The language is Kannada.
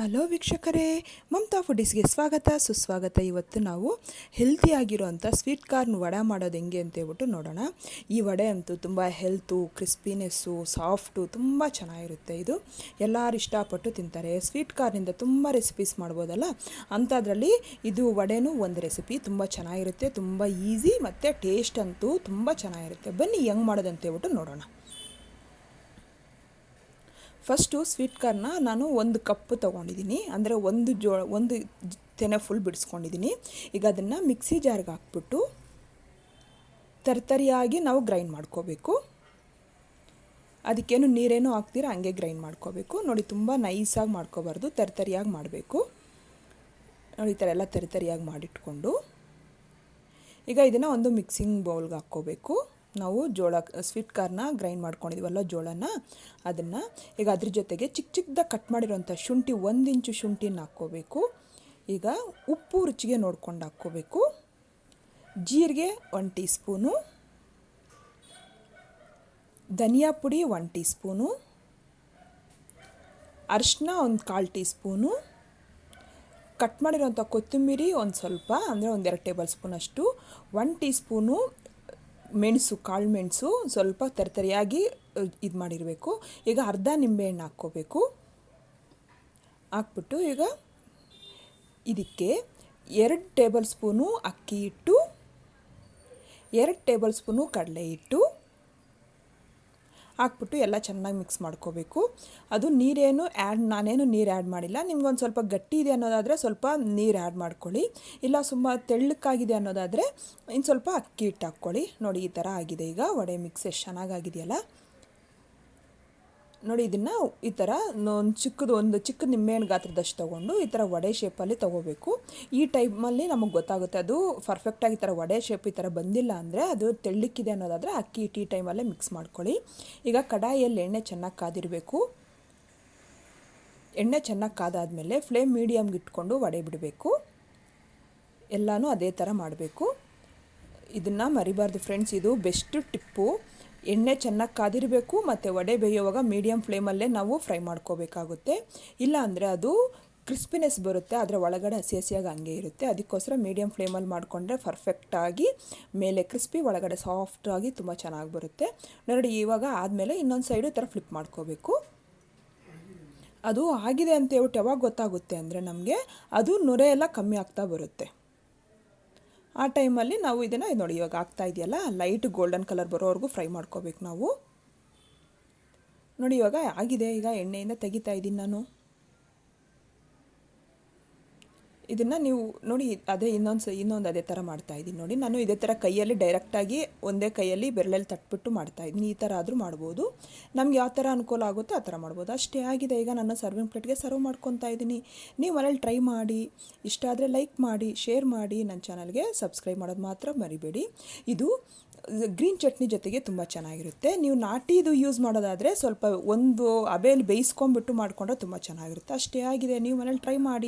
ಹಲೋ ವೀಕ್ಷಕರೇ, ಮಮತಾ ಫುಡೀಸ್ಗೆ ಸ್ವಾಗತ ಸುಸ್ವಾಗತ. ಇವತ್ತು ನಾವು ಹೆಲ್ತಿಯಾಗಿರೋಂಥ ಸ್ವೀಟ್ ಕಾರ್ನ್ ವಡೆ ಮಾಡೋದು ಹೆಂಗೆ ಅಂತ ಹೇಳ್ಬಿಟ್ಟು ನೋಡೋಣ. ಈ ವಡೆ ಅಂತೂ ತುಂಬ ಹೆಲ್ತು, ಕ್ರಿಸ್ಪಿನೆಸ್ಸು, ಸಾಫ್ಟು, ತುಂಬ ಚೆನ್ನಾಗಿರುತ್ತೆ. ಇದು ಎಲ್ಲರೂ ಇಷ್ಟಪಟ್ಟು ತಿಂತಾರೆ. ಸ್ವೀಟ್ ಕಾರ್ನಿಂದ ತುಂಬ ರೆಸಿಪೀಸ್ ಮಾಡ್ಬೋದಲ್ಲ, ಅಂಥದ್ರಲ್ಲಿ ಇದು ವಡೆನೂ ಒಂದು ರೆಸಿಪಿ. ತುಂಬ ಚೆನ್ನಾಗಿರುತ್ತೆ, ತುಂಬ ಈಸಿ ಮತ್ತು ಟೇಸ್ಟ್ ಅಂತೂ ತುಂಬ ಚೆನ್ನಾಗಿರುತ್ತೆ. ಬನ್ನಿ ಹೆಂಗೆ ಮಾಡೋದು ಅಂತ ಹೇಳ್ಬಿಟ್ಟು ನೋಡೋಣ. ಫಸ್ಟು ಸ್ವೀಟ್ ಕಾರ್ನ ನಾನು 1 ಕಪ್ ತೊಗೊಂಡಿದ್ದೀನಿ, ಅಂದರೆ ಒಂದು ತೆನೆ ಫುಲ್ ಬಿಡಿಸ್ಕೊಂಡಿದ್ದೀನಿ. ಈಗ ಅದನ್ನು ಮಿಕ್ಸಿ ಜಾರ್ಗೆ ಹಾಕ್ಬಿಟ್ಟು ತರ್ತರಿಯಾಗಿ ನಾವು ಗ್ರೈಂಡ್ ಮಾಡ್ಕೋಬೇಕು. ಅದಕ್ಕೇನು ನೀರೇನು ಹಾಕ್ತೀರ ಹಂಗೆ ಗ್ರೈಂಡ್ ಮಾಡ್ಕೋಬೇಕು. ನೋಡಿ, ತುಂಬ ನೈಸಾಗಿ ಮಾಡ್ಕೋಬಾರ್ದು, ತರ್ತರಿಯಾಗಿ ಮಾಡಬೇಕು. ನೋಡಿ, ಈ ಥರ ಎಲ್ಲ ತರ್ತರಿಯಾಗಿ ಮಾಡಿಟ್ಕೊಂಡು ಈಗ ಇದನ್ನು ಒಂದು ಮಿಕ್ಸಿಂಗ್ ಬೌಲ್ಗೆ ಹಾಕ್ಕೋಬೇಕು. ನಾವು ಸ್ವೀಟ್ ಕಾರ್ನ ಗ್ರೈಂಡ್ ಮಾಡ್ಕೊಂಡಿದ್ದೀವಲ್ಲ ಜೋಳನ, ಅದನ್ನು ಈಗ ಅದ್ರ ಜೊತೆಗೆ ಚಿಕ್ಕದಾಗಿ ಕಟ್ ಮಾಡಿರೋಂಥ ಶುಂಠಿ, 1 ಇಂಚು ಶುಂಠಿನ ಹಾಕ್ಕೋಬೇಕು. ಈಗ ಉಪ್ಪು ರುಚಿಗೆ ನೋಡ್ಕೊಂಡು ಹಾಕ್ಕೋಬೇಕು. ಜೀರಿಗೆ 1 ಟೀ ಸ್ಪೂನು, ಧನಿಯಾ ಪುಡಿ 1 ಟೀ ಸ್ಪೂನು, ಅರಿಶಿನ 1/4 ಟೀ ಸ್ಪೂನು, ಕಟ್ ಮಾಡಿರೋಂಥ ಕೊತ್ತಂಬರಿ ಒಂದು ಸ್ವಲ್ಪ, ಅಂದರೆ 1-2 ಟೇಬಲ್ ಸ್ಪೂನ್ ಅಷ್ಟು, 1 ಟೀ ಸ್ಪೂನು ಮೆಣಸು, ಕಾಳು ಮೆಣಸು ಸ್ವಲ್ಪ ತರ್ತರಿಯಾಗಿ ಇದು ಮಾಡಿರಬೇಕು. ಈಗ ಅರ್ಧ ನಿಂಬೆಹಣ್ಣು ಹಾಕ್ಕೋಬೇಕು. ಹಾಕ್ಬಿಟ್ಟು ಈಗ ಇದಕ್ಕೆ 2 ಟೇಬಲ್ ಸ್ಪೂನು ಅಕ್ಕಿ ಹಿಟ್ಟು, 2 ಟೇಬಲ್ ಸ್ಪೂನು ಕಡಲೆ ಹಿಟ್ಟು ಹಾಕ್ಬಿಟ್ಟು ಎಲ್ಲ ಚೆನ್ನಾಗಿ ಮಿಕ್ಸ್ ಮಾಡ್ಕೋಬೇಕು. ಅದು ನಾನೇನು ನೀರು ಆ್ಯಡ್ ಮಾಡಿಲ್ಲ. ನಿಮ್ಗೊಂದು ಸ್ವಲ್ಪ ಗಟ್ಟಿ ಇದೆ ಅನ್ನೋದಾದರೆ ಸ್ವಲ್ಪ ನೀರು ಆ್ಯಡ್ ಮಾಡ್ಕೊಳ್ಳಿ, ಇಲ್ಲ ತೆಳ್ಳಕ್ಕಾಗಿದೆ ಅನ್ನೋದಾದರೆ ಇನ್ನು ಸ್ವಲ್ಪ ಅಕ್ಕಿ ಹಿಟ್ಟು ಹಾಕ್ಕೊಳ್ಳಿ. ನೋಡಿ, ಈ ಥರ ಆಗಿದೆ. ಈಗ ವಡೆ ಮಿಕ್ಸ್ ಎಷ್ಟು ಚೆನ್ನಾಗಾಗಿದೆಯಲ್ಲ. ನೋಡಿ, ಇದನ್ನು ಈ ಥರ ಒಂದು ಚಿಕ್ಕ ನಿಂಬೆಹಣ್ಣು ಗಾತ್ರದಷ್ಟು ತೊಗೊಂಡು ಈ ಥರ ವಡೆ ಶೇಪಲ್ಲಿ ತೊಗೋಬೇಕು. ಈ ಟೈಮಲ್ಲಿ ನಮಗೆ ಗೊತ್ತಾಗುತ್ತೆ ಅದು ಪರ್ಫೆಕ್ಟಾಗಿ ಈ ಥರ ವಡೆ ಶೇಪ್ ಈ ಥರ ಬಂದಿಲ್ಲ ಅಂದರೆ ಅದು ತೆಳ್ಳಕ್ಕಿದೆ ಅನ್ನೋದಾದರೆ ಅಕ್ಕಿ ಹಿಟ್ಟು ಈ ಟೈಮಲ್ಲೇ ಮಿಕ್ಸ್ ಮಾಡ್ಕೊಳ್ಳಿ. ಈಗ ಕಡಾಯಿಯಲ್ಲಿ ಎಣ್ಣೆ ಚೆನ್ನಾಗಿ ಕಾದಿರಬೇಕು. ಎಣ್ಣೆ ಚೆನ್ನಾಗಿ ಕಾದಾದಮೇಲೆ ಫ್ಲೇಮ್ ಮೀಡಿಯಮ್ಗೆ ಇಟ್ಕೊಂಡು ವಡೆ ಬಿಡಬೇಕು. ಎಲ್ಲನೂ ಅದೇ ಥರ ಮಾಡಬೇಕು. ಇದನ್ನು ಮರಿಬಾರ್ದು ಫ್ರೆಂಡ್ಸ್, ಇದು ಬೆಸ್ಟ್ ಟಿಪ್ಪು. ಎಣ್ಣೆ ಚೆನ್ನಾಗಿ ಕಾದಿರಬೇಕು ಮತ್ತು ವಡೆ ಬೇಯುವಾಗ ಮೀಡಿಯಮ್ ಫ್ಲೇಮಲ್ಲೇ ನಾವು ಫ್ರೈ ಮಾಡ್ಕೋಬೇಕಾಗುತ್ತೆ. ಇಲ್ಲ ಅಂದರೆ ಅದು ಕ್ರಿಸ್ಪಿನೆಸ್ ಬರುತ್ತೆ, ಅದರ ಒಳಗಡೆ ಹಸಿ ಹಸಿಯಾಗಿ ಹಂಗೆ ಇರುತ್ತೆ. ಅದಕ್ಕೋಸ್ಕರ ಮೀಡಿಯಮ್ ಫ್ಲೇಮಲ್ಲಿ ಮಾಡಿಕೊಂಡ್ರೆ ಪರ್ಫೆಕ್ಟಾಗಿ ಮೇಲೆ ಕ್ರಿಸ್ಪಿ, ಒಳಗಡೆ ಸಾಫ್ಟಾಗಿ ತುಂಬ ಚೆನ್ನಾಗಿ ಬರುತ್ತೆ. ನೋಡಿ, ಇವಾಗ ಆದಮೇಲೆ ಇನ್ನೊಂದು ಸೈಡು ಈ ಥರ ಫ್ಲಿಪ್ ಮಾಡ್ಕೋಬೇಕು. ಅದು ಆಗಿದೆ ಅಂತ ಹೇಳ್ಬಿಟ್ಟು ಯಾವಾಗ ಗೊತ್ತಾಗುತ್ತೆ ಅಂದರೆ ನಮಗೆ ಅದು ನೊರೆ ಎಲ್ಲ ಕಮ್ಮಿ ಆಗ್ತಾ ಬರುತ್ತೆ. ಆ ಟೈಮಲ್ಲಿ ನಾವು ಇದನ್ನು ನೋಡಿ, ಇವಾಗ ಆಗ್ತಾ ಇದೆಯಲ್ಲ, ಲೈಟ್ ಗೋಲ್ಡನ್ ಕಲರ್ ಬರೋವರೆಗೂ ಫ್ರೈ ಮಾಡ್ಕೋಬೇಕು ನಾವು. ನೋಡಿ, ಇವಾಗ ಆಗಿದೆ. ಈಗ ಎಣ್ಣೆಯಿಂದ ತೆಗಿತಾ ಇದ್ದೀನಿ ನಾನು. ಇದನ್ನು ನೀವು ನೋಡಿ, ಅದೇ ಇನ್ನೊಂದು ಅದೇ ಥರ ಮಾಡ್ತಾಯಿದ್ದೀನಿ. ನೋಡಿ, ನಾನು ಇದೇ ಥರ ಕೈಯಲ್ಲಿ ಡೈರೆಕ್ಟಾಗಿ ಒಂದೇ ಕೈಯಲ್ಲಿ ಬೆರಳಲ್ಲಿ ತಟ್ಬಿಟ್ಟು ಮಾಡ್ತಾಯಿದ್ದೀನಿ. ಈ ಥರ ಆದರೂ ಮಾಡ್ಬೋದು, ನಮ್ಗೆ ಯಾವ ಥರ ಅನುಕೂಲ ಆಗುತ್ತೋ ಆ ಥರ ಮಾಡ್ಬೋದು. ಅಷ್ಟೇ ಆಗಿದೆ. ಈಗ ನಾನು ಸರ್ವಿಂಗ್ ಪ್ಲೇಟ್ಗೆ ಸರ್ವ್ ಮಾಡ್ಕೊತಾ ಇದ್ದೀನಿ. ನೀವು ಮನೇಲಿ ಟ್ರೈ ಮಾಡಿ, ಇಷ್ಟ ಆದರೆ ಲೈಕ್ ಮಾಡಿ, ಶೇರ್ ಮಾಡಿ, ನನ್ನ ಚಾನಲ್ಗೆ ಸಬ್ಸ್ಕ್ರೈಬ್ ಮಾಡೋದು ಮಾತ್ರ ಮರಿಬೇಡಿ. ಇದು ಗ್ರೀನ್ ಚಟ್ನಿ ಜೊತೆಗೆ ತುಂಬ ಚೆನ್ನಾಗಿರುತ್ತೆ. ನೀವು ನಾಟಿದು ಯೂಸ್ ಮಾಡೋದಾದರೆ ಸ್ವಲ್ಪ ಒಂದು ಹಬೆಯಲ್ಲಿ ಬೇಯಿಸ್ಕೊಂಡ್ಬಿಟ್ಟು ಮಾಡಿಕೊಂಡ್ರೆ ತುಂಬ ಚೆನ್ನಾಗಿರುತ್ತೆ. ಅಷ್ಟೇ ಆಗಿದೆ. ನೀವು ಮನೇಲಿ ಟ್ರೈ ಮಾಡಿ.